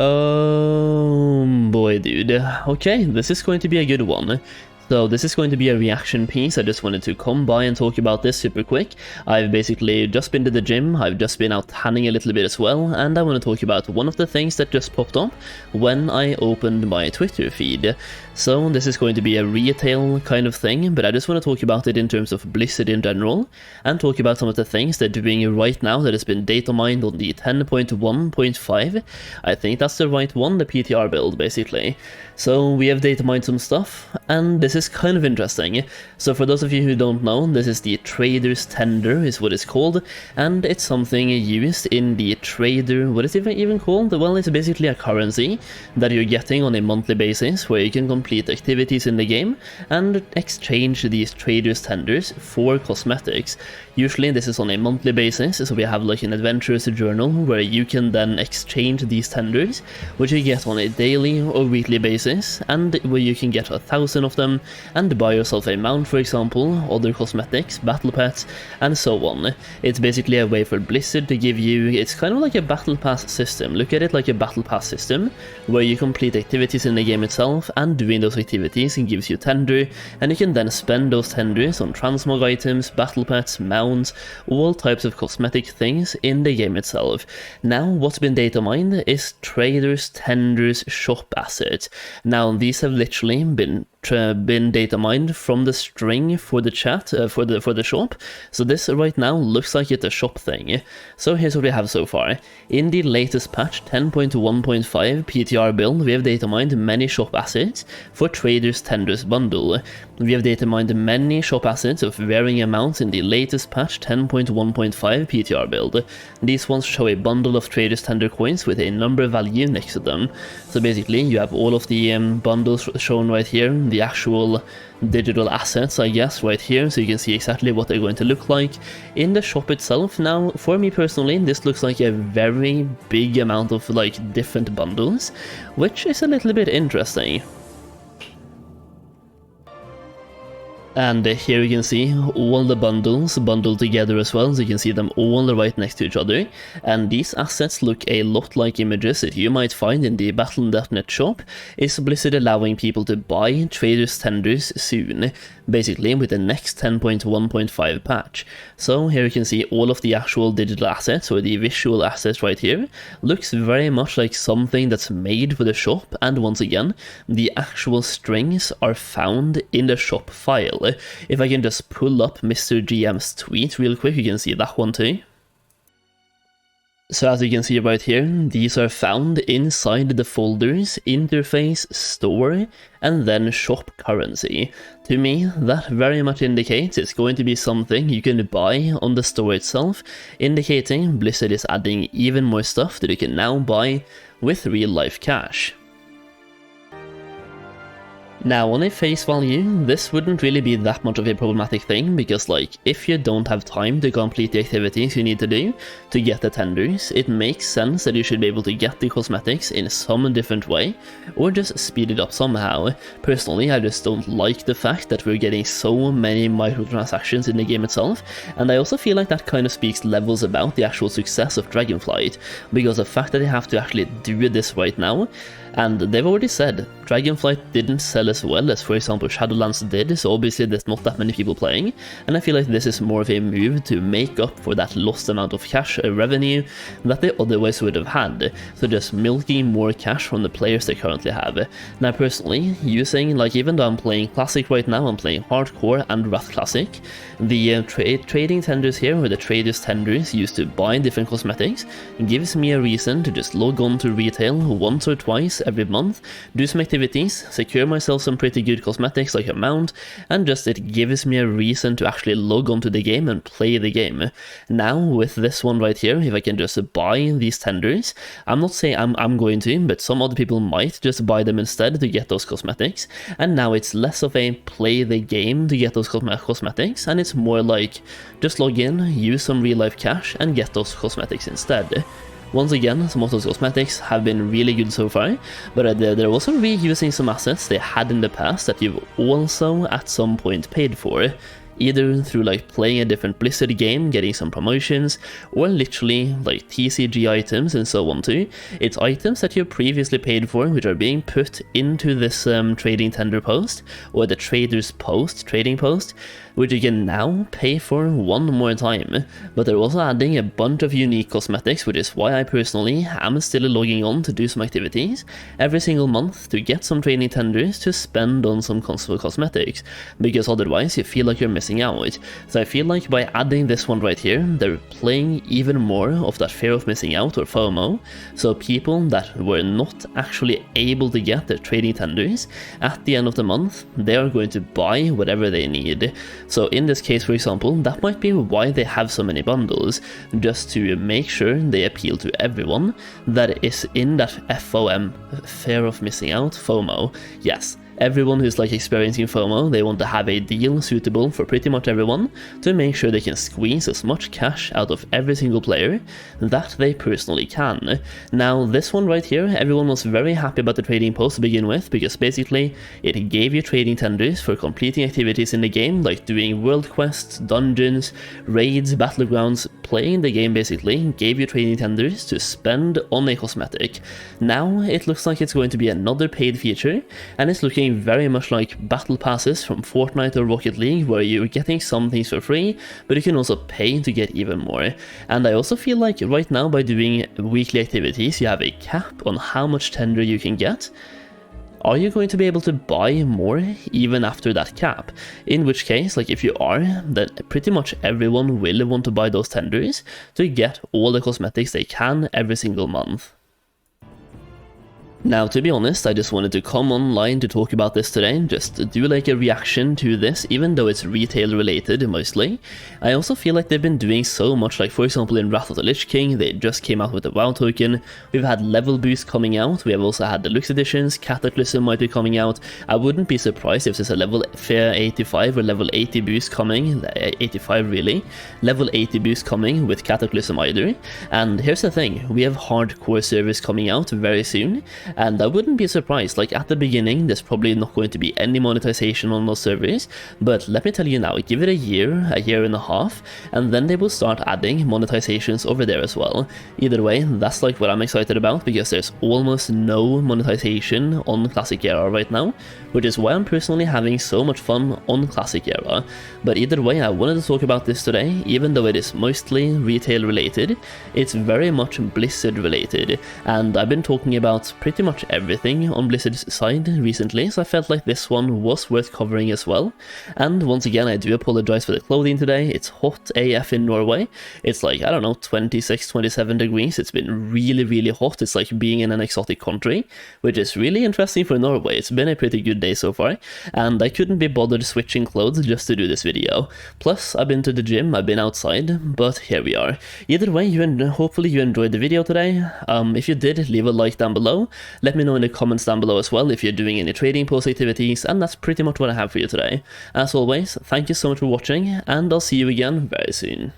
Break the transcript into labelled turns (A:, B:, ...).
A: Oh boy, dude. Okay, this is going to be a good one. So this is going to be a reaction piece. I just wanted to come by and talk about this super quick. I've basically just been to the gym, I've just been out tanning a little bit as well, and I want to talk about one of the things that just popped up when I opened my Twitter feed. So this is going to be a retail kind of thing, but I just want to talk about it in terms of Blizzard in general, and talk about some of the things they're doing right now that has been data mined on the 10.1.5. I think that's the right one, the PTR build basically. So we have data mined some stuff, and this is kind of interesting. So for those of you who don't know, this is the Trader's Tender is what it's called, and it's something used in the trader, what is it even called? Well, it's basically a currency that you're getting on a monthly basis where you can complete activities in the game and exchange these Trader's Tenders for cosmetics. Usually this is on a monthly basis, so we have like an adventurous journal where you can then exchange these tenders, which you get on a daily or weekly basis, and where you can get 1,000 of them and buy yourself a mount, for example, other cosmetics, battle pets, and so on. It's basically a way for Blizzard to give you, it's kind of like a battle pass system. Look at it like a battle pass system, where you complete activities in the game itself, and doing those activities gives you tender, and you can then spend those tenders on transmog items, battle pets, mounts, all types of cosmetic things in the game itself. Now, what's been data mined is Trader's Tenders shop assets. Now, these have literally been data mined from the string for the chat, for the shop. So this right now looks like it's a shop thing. So here's what we have so far. In the latest patch 10.1.5 PTR build, we have data mined many shop assets for Trader's Tenders bundle. We have data mined many shop assets of varying amounts in the latest patch 10.1.5 PTR build. These ones show a bundle of Trader's Tender coins with a number value next to them. So basically you have all of the bundles shown right here, the actual digital assets, I guess, right here, so you can see exactly what they're going to look like in the shop itself. Now, for me personally, this looks like a very big amount of like different bundles, which is a little bit interesting. And here you can see all the bundles bundled together as well, so you can see them all right next to each other. And these assets look a lot like images that you might find in the Battle.net shop. Is Blizzard allowing people to buy Trader's Tenders soon, basically with the next 10.1.5 patch. So here you can see all of the actual digital assets, or the visual assets right here. Looks very much like something that's made for the shop, and once again, the actual strings are found in the shop file. If I can just pull up Mr. GM's tweet real quick, you can see that one too. So as you can see right here, these are found inside the folders, interface, store, and then shop currency. To me, that very much indicates it's going to be something you can buy on the store itself, indicating Blizzard is adding even more stuff that you can now buy with real life cash. Now, on a face value, this wouldn't really be that much of a problematic thing, because like, if you don't have time to complete the activities you need to do to get the tenders, it makes sense that you should be able to get the cosmetics in some different way, or just speed it up somehow. Personally, I just don't like the fact that we're getting so many microtransactions in the game itself, and I also feel like that kind of speaks levels about the actual success of Dragonflight, because the fact that they have to actually do this right now, and they've already said Dragonflight didn't sell as well as, for example, Shadowlands did, so obviously there's not that many people playing, and I feel like this is more of a move to make up for that lost amount of cash revenue that they otherwise would have had, so just milking more cash from the players they currently have. Now personally, using, like, even though I'm playing Classic right now, I'm playing Hardcore and Wrath Classic, the trading tenders here, or the Trader's Tenders used to buy different cosmetics, gives me a reason to just log on to retail once or twice every month, do some activities, secure myself some pretty good cosmetics like a mount, and just it gives me a reason to actually log onto the game and play the game. Now with this one right here, if I can just buy these tenders, I'm not saying I'm going to, but some other people might just buy them instead to get those cosmetics, and now it's less of a play the game to get those cosmetics, and it's more like just log in, use some real life cash, and get those cosmetics instead. Once again, some of those cosmetics have been really good so far, but they're also reusing some assets they had in the past that you've also at some point paid for. either through like playing a different Blizzard game, getting some promotions, or literally like TCG items and so on too. It's items that you previously paid for which are being put into this trading tender post, or the trader's post, trading post, which you can now pay for one more time. But they're also adding a bunch of unique cosmetics, which is why I personally am still logging on to do some activities every single month to get some trading tenders to spend on some cosmetics, because otherwise you feel like you're missing out. So I feel like by adding this one right here, they're playing even more of that fear of missing out, or FOMO. So people that were not actually able to get their trading tenders at the end of the month, they are going to buy whatever they need. So in this case, for example, that might be why they have so many bundles, just to make sure they appeal to everyone that is in that FOM, fear of missing out, FOMO. Yes, everyone who's like experiencing FOMO, they want to have a deal suitable for pretty much everyone to make sure they can squeeze as much cash out of every single player that they personally can. Now this one right here, everyone was very happy about the trading post to begin with, because basically it gave you trading tenders for completing activities in the game, like doing world quests, dungeons, raids, battlegrounds. Playing the game basically gave you trading tenders to spend on a cosmetic. Now it looks like it's going to be another paid feature, and it's looking very much like battle passes from Fortnite or Rocket League, where you're getting some things for free, but you can also pay to get even more. And I also feel like right now, by doing weekly activities, you have a cap on how much tender you can get. Are you going to be able to buy more even after that cap? In which case, like if you are, then pretty much everyone will want to buy those tenders to get all the cosmetics they can every single month. Now, to be honest, I just wanted to come online to talk about this today, just do like a reaction to this, even though it's retail related mostly. I also feel like they've been doing so much, like for example in Wrath of the Lich King, they just came out with the WoW token, we've had level boost coming out, we have also had deluxe editions, Cataclysm might be coming out. I wouldn't be surprised if there's a level 85 or level 80 boost coming, 85 really, level 80 boost coming with Cataclysm either. And here's the thing, we have hardcore servers coming out very soon, and I wouldn't be surprised, like at the beginning there's probably not going to be any monetization on those servers, but let me tell you now, give it a year and a half, and then they will start adding monetizations over there as well. Either way, that's like what I'm excited about, because there's almost no monetization on Classic Era right now, which is why I'm personally having so much fun on Classic Era. But either way, I wanted to talk about this today, even though it is mostly retail related, it's very much Blizzard related, and I've been talking about pretty much everything on Blizzard's side recently, so I felt like this one was worth covering as well. And once again, I do apologize for the clothing today. It's hot AF in Norway. It's like, I don't know, 26, 27 degrees. It's been really hot. It's like being in an exotic country, which is really interesting for Norway. It's been a pretty good day so far, and I couldn't be bothered switching clothes just to do this video. Plus, I've been to the gym, I've been outside, but here we are. Either way, hopefully you enjoyed the video today. If you did, leave a like down below. Let me know in the comments down below as well if you're doing any trading post activities, and that's pretty much what I have for you today. As always, thank you so much for watching, and I'll see you again very soon.